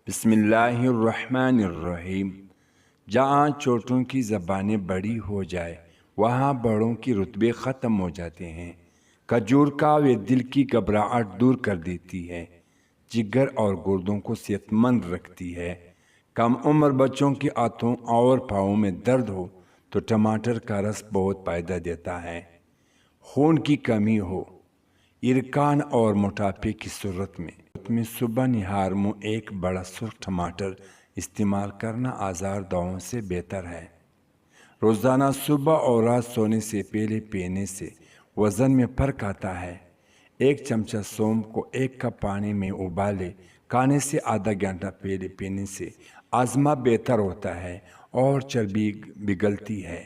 بسم اللہ الرحمن الرحیم۔ جہاں چھوٹوں کی زبانیں بڑی ہو جائے وہاں بڑوں کی رتبے ختم ہو جاتے ہیں۔ کھجور کا وہ دل کی گھبراہٹ دور کر دیتی ہے، جگر اور گردوں کو صحت مند رکھتی ہے۔ کم عمر بچوں کے ہاتھوں اور پاؤں میں درد ہو تو ٹماٹر کا رس بہت فائدہ دیتا ہے۔ خون کی کمی ہو، ارکان اور موٹاپے کی صورت میں صبح نہار منہ ایک بڑا سرخ ٹماٹر استعمال کرنا آزار دواؤں سے بہتر ہے۔ روزانہ صبح اور رات سونے سے پہلے پینے سے وزن میں فرق آتا ہے۔ ایک چمچہ سونف کو ایک کپ پانی میں ابالے کھانے سے آدھا گھنٹہ پہلے پینے سے ہاضمہ بہتر ہوتا ہے اور چربی پگھلتی ہے۔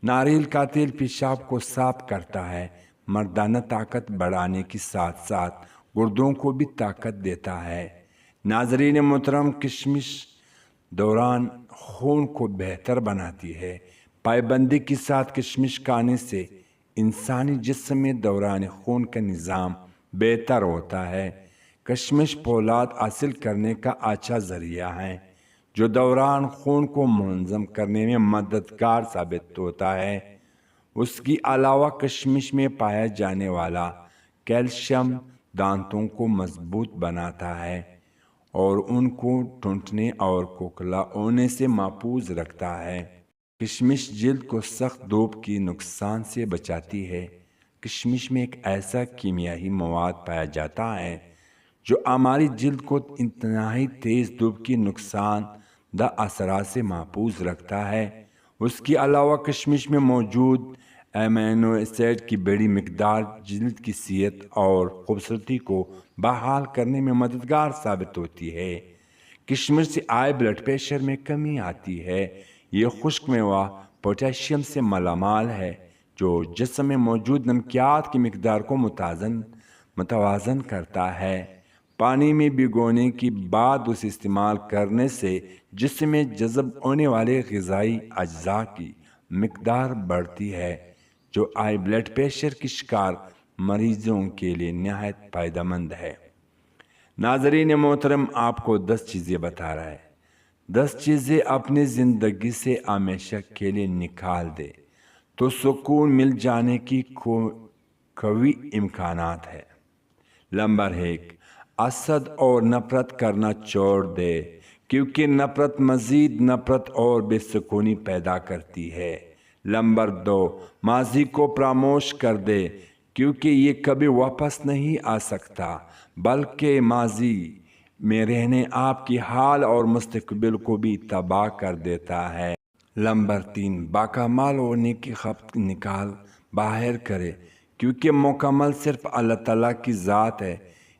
ناریل کا تیل پیشاب کو صاف کرتا ہے، مردانہ طاقت بڑھانے کے ساتھ ساتھ گردوں کو بھی طاقت دیتا ہے۔ ناظرین محترم، کشمش دوران خون کو بہتر بناتی ہے۔ پابندی کے ساتھ کشمش کھانے سے انسانی جسم میں دوران خون کا نظام بہتر ہوتا ہے۔ کشمش فولاد حاصل کرنے کا اچھا ذریعہ ہے جو دوران خون کو منظم کرنے میں مددگار ثابت ہوتا ہے۔ اس کے علاوہ کشمش میں پایا جانے والا کیلشیم دانتوں کو مضبوط بناتا ہے اور ان کو ٹوٹنے اور کھوکھلا ہونے سے محفوظ رکھتا ہے۔ کشمش جلد کو سخت دھوپ کے نقصان سے بچاتی ہے۔ کشمش میں ایک ایسا کیمیائی مواد پایا جاتا ہے جو ہماری جلد کو انتہائی تیز دھوپ کے نقصان دہ اثرات سے محفوظ رکھتا ہے۔ اس کے علاوہ کشمش میں موجود امینو ایسڈ کی بڑی مقدار جلد کی صحت اور خوبصورتی کو بحال کرنے میں مددگار ثابت ہوتی ہے۔ کشمش سے ہائی بلڈ پریشر میں کمی آتی ہے۔ یہ خشک میوہ پوٹاشیم سے مالا مال ہے جو جسم میں موجود نمکیات کی مقدار کو متوازن کرتا ہے۔ پانی میں بھگونے کے بعد اسے استعمال کرنے سے جسم میں جذب ہونے والے غذائی اجزاء کی مقدار بڑھتی ہے جو ہائی بلڈ پریشر کے شکار مریضوں کے لیے نہایت فائدہ مند ہے۔ ناظرین محترم، آپ کو 10 چیزیں بتا رہا ہے۔ 10 چیزیں اپنی زندگی سے ہمیشہ کے لیے نکال دے تو سکون مل جانے کی قوی امکانات ہے۔ نمبر 1، حسد اور نفرت کرنا چھوڑ دے کیونکہ نفرت مزید نفرت اور بے سکونی پیدا کرتی ہے۔ نمبر 2، ماضی کو فراموش کر دے کیونکہ یہ کبھی واپس نہیں آ سکتا بلکہ ماضی میں رہنے آپ کی حال اور مستقبل کو بھی تباہ کر دیتا ہے۔ نمبر 3، باکمال ہونے کی خواہش نکال باہر کرے کیونکہ مکمل صرف اللہ تعالیٰ کی ذات ہے۔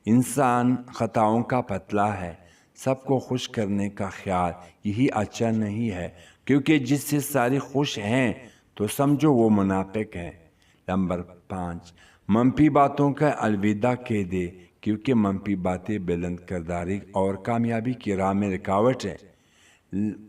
انسان خطاؤں کا پتلا ہے۔ سب کو خوش کرنے کا خیال یہی اچھا نہیں ہے کیونکہ جس سے ساری خوش ہیں تو سمجھو وہ منافق ہے۔ نمبر 5، منفی باتوں کا الوداع کہہ دے کیونکہ منفی باتیں بلند کرداری اور کامیابی کی راہ میں رکاوٹ ہے۔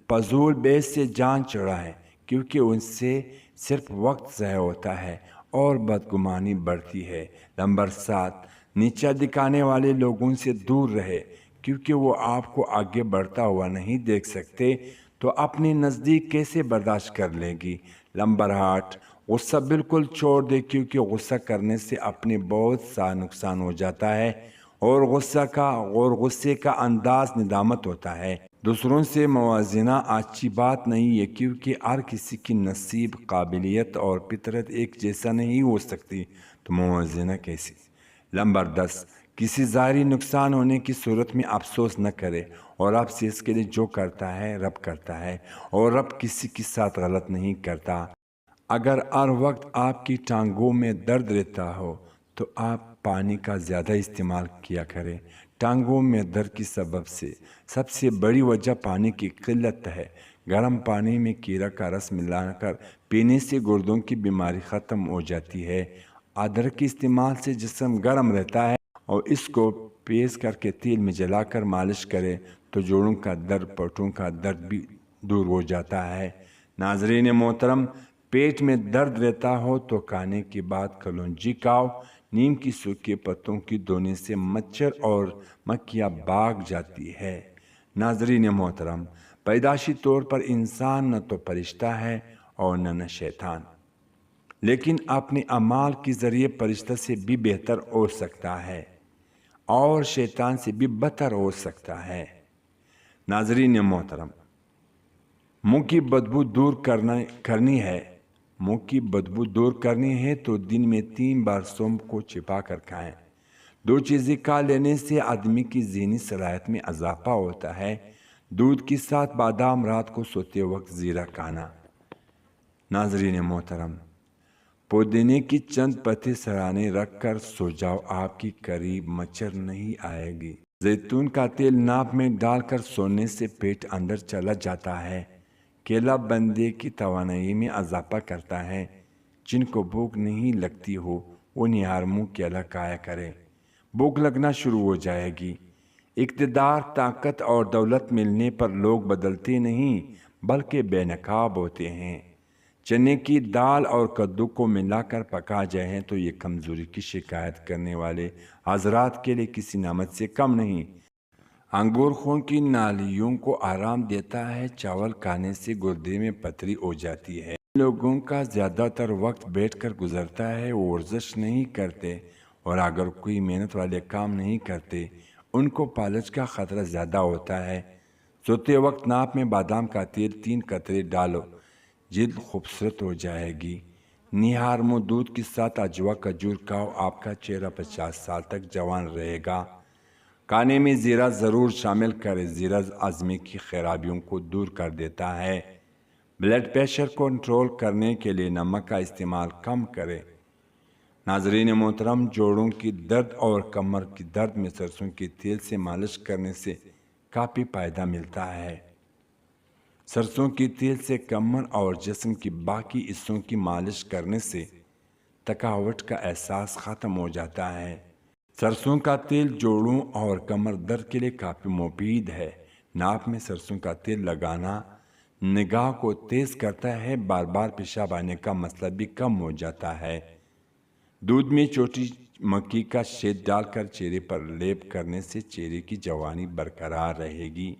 فضول بحث سے جان چھڑا ہے کیونکہ ان سے صرف وقت ضائع ہوتا ہے اور بدگمانی بڑھتی ہے۔ نمبر 7، نیچا دکھانے والے لوگوں سے دور رہے کیونکہ وہ آپ کو آگے بڑھتا ہوا نہیں دیکھ سکتے تو اپنے نزدیک کیسے برداشت کر لے گی۔ نمبر 8، غصہ بالکل چھوڑ دے کیونکہ غصہ کرنے سے اپنے بہت سا نقصان ہو جاتا ہے اور غصے کا انداز ندامت ہوتا ہے۔ دوسروں سے موازنہ اچھی بات نہیں ہے کیونکہ ہر کسی کی نصیب، قابلیت اور فطرت ایک جیسا نہیں ہو سکتی تو موازنہ کیسی۔ نمبر 10، کسی ظاہری نقصان ہونے کی صورت میں افسوس نہ کرے اور آپ سے اس کے لیے جو کرتا ہے رب کرتا ہے اور رب کسی کے ساتھ غلط نہیں کرتا۔ اگر ہر وقت آپ کی ٹانگوں میں درد رہتا ہو تو آپ پانی کا زیادہ استعمال کیا کریں۔ ٹانگوں میں درد کی سب سے بڑی وجہ پانی کی قلت ہے۔ گرم پانی میں کیرا کا رس ملا کر پینے سے گردوں کی بیماری ختم ہو جاتی ہے۔ ادرک کے استعمال سے جسم گرم رہتا ہے اور اس کو پیس کر کے تیل میں جلا کر مالش کرے تو جوڑوں کا درد، پٹھوں کا درد بھی دور ہو جاتا ہے۔ ناظرین محترم، پیٹ میں درد رہتا ہو تو کھانے کے بعد کلونجی کھاؤ۔ نیم کی سوکھے پتوں کی دھونے سے مچھر اور مکھیاں بھاگ جاتی ہے۔ ناظرین محترم، پیدائشی طور پر انسان نہ تو فرشتہ ہے اور نہ شیطان، لیکن اپنے اعمال کے ذریعے فرشتہ سے بھی بہتر ہو سکتا ہے اور شیطان سے بھی بدتر ہو سکتا ہے۔ ناظرین محترم، منہ کی بدبو دور کرنی ہے تو دن میں 3 بار سونف کو چپا کر کھائیں۔ 2 چیزیں کھا لینے سے آدمی کی ذہنی صلاحیت میں اضافہ ہوتا ہے۔ دودھ کے ساتھ بادام، رات کو سوتے وقت زیرہ کھانا۔ ناظرین محترم، پودینے کی چند پتے سرانے رکھ کر سو جاؤ، آپ کی قریب مچھر نہیں آئے گی۔ زیتون کا تیل ناک میں ڈال کر سونے سے پیٹ اندر چلا جاتا ہے۔ کیلا بندے کی توانائی میں اضافہ کرتا ہے۔ جن کو بھوک نہیں لگتی ہو وہ نہار منہ کیلا کھایا کرے، بھوک لگنا شروع ہو جائے گی۔ اقتدار، طاقت اور دولت ملنے پر لوگ بدلتے نہیں بلکہ بے نقاب ہوتے ہیں۔ چنے کی دال اور کدو کو ملا کر پکا جائے تو یہ کمزوری کی شکایت کرنے والے حضرات کے لیے کسی نعمت سے کم نہیں۔ انگور خون کی نالیوں کو آرام دیتا ہے۔ چاول کھانے سے گردے میں پتھری ہو جاتی ہے۔ لوگوں کا زیادہ تر وقت بیٹھ کر گزرتا ہے، وہ ورزش نہیں کرتے، اور اگر کوئی محنت والے کام نہیں کرتے ان کو فالج کا خطرہ زیادہ ہوتا ہے۔ سوتے وقت ناک میں بادام کا تیل 3 قطرے ڈالو، جلد خوبصورت ہو جائے گی۔ نہار منہ دودھ کے ساتھ اجوا کھجور کھاؤ، آپ کا چہرہ 50 سال تک جوان رہے گا۔ کھانے میں زیرہ ضرور شامل کریں، زیرہ ہاضمے کی خرابیوں کو دور کر دیتا ہے۔ بلڈ پریشر کو کنٹرول کرنے کے لیے نمک کا استعمال کم کریں۔ ناظرین محترم، جوڑوں کی درد اور کمر کی درد میں سرسوں کے تیل سے مالش کرنے سے کافی فائدہ ملتا ہے۔ سرسوں کے تیل سے کمر اور جسم کی باقی حصوں کی مالش کرنے سے تھکاوٹ کا احساس ختم ہو جاتا ہے۔ سرسوں کا تیل جوڑوں اور کمر درد کے لیے کافی مفید ہے۔ ناک میں سرسوں کا تیل لگانا نگاہ کو تیز کرتا ہے، بار بار پیشاب آنے کا مسئلہ بھی کم ہو جاتا ہے۔ دودھ میں چھوٹی مکھی کا شہد ڈال کر چہرے پر لیپ کرنے سے چہرے کی جوانی برقرار رہے گی۔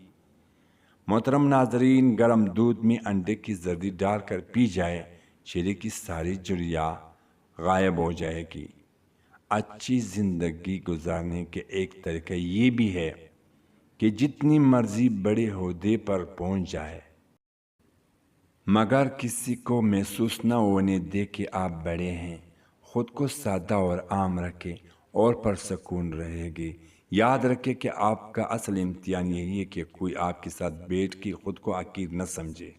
محترم ناظرین، گرم دودھ میں انڈے کی زردی ڈال کر پی جائے، چہرے کی ساری جھریاں غائب ہو جائے گی۔ اچھی زندگی گزارنے کے ایک طریقہ یہ بھی ہے کہ جتنی مرضی بڑے عہدے پر پہنچ جائے، مگر کسی کو محسوس نہ ہونے دے کہ آپ بڑے ہیں۔ خود کو سادہ اور عام رکھیں اور پرسکون رہے گے۔ یاد رکھیں کہ آپ کا اصل امتحان یہی ہے کہ کوئی آپ کے ساتھ بیٹھ کے خود کو حقیر نہ سمجھے۔